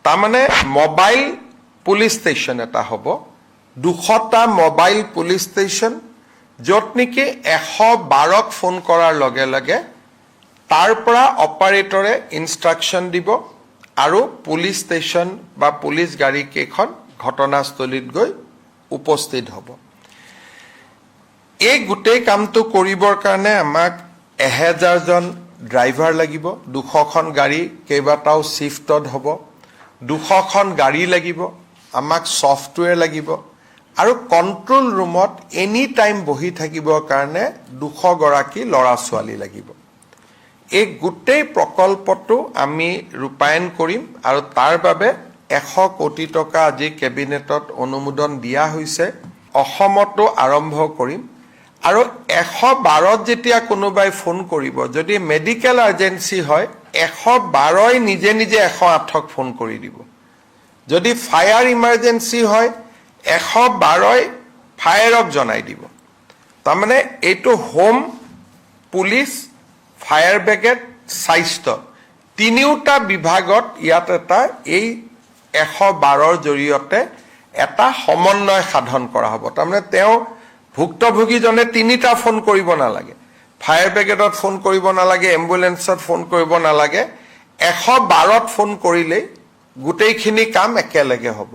তাৰমানে mobile police station এটা হ'ব 200টা মোবাইল পুলিচ ষ্টেচন য'ত নেকি 112ক ফোন কৰাৰ লগে লগে তাৰ পৰা অপাৰেটৰে ইনষ্ট্ৰাকশ্যন দিব আৰু পুলিচ ষ্টেচন বা পুলিচ গাড়ী কেইখন ঘটনাস্থলীত গৈ উপস্থিত হ'ব এই গোটেই কামটো কৰিবৰ কাৰণে আমাক 1000 জন ড্ৰাইভাৰ লাগিব 200খন গাড়ী কেইবাটাও শিফটত হ'ব 200খন গাড়ী লাগিব আমাক সফটৱেৰ লাগিব আৰু কন্ট্ৰোল ৰুমত এনি টাইম বহি থাকিবৰ কাৰণে 200 গৰাকী ল'ৰা ছোৱালী লাগিব এই গোটেই প্ৰকল্পটো আমি ৰূপায়ণ কৰিম আৰু তাৰ বাবে 100 কোটি টকা আজি কেবিনেটত অনুমোদন দিয়া হৈছে অসমতো আৰম্ভ কৰিম আৰু 112ত যেতিয়া কোনোবাই ফোন কৰিব যদি মেডিকেল আৰ্জেন্সি হয় 112ই নিজে নিজে 108ক ফোন কৰি দিব যদি ফায়াৰ ইমাৰ্জেন্সি হয় 112ই ফায়াৰক জনাই দিব তাৰমানে এইটো হোম পুলিচ ফায়াৰ ব্ৰিগেড স্বাস্থ্য তিনিওটা বিভাগত ইয়াত এটা এই 112ৰ জৰিয়তে এটা সমন্বয় সাধন কৰা হ'ব তাৰমানে তেওঁ ভুক্তভোগীজনে তিনিটা ফোন কৰিব নালাগে ফায়াৰ ব্ৰিগেডত ফোন কৰিব নালাগে এম্বুলেন্সত ফোন কৰিব নালাগে 112ত ফোন কৰিলেই গোটেইখিনি কাম একেলগে হ'ব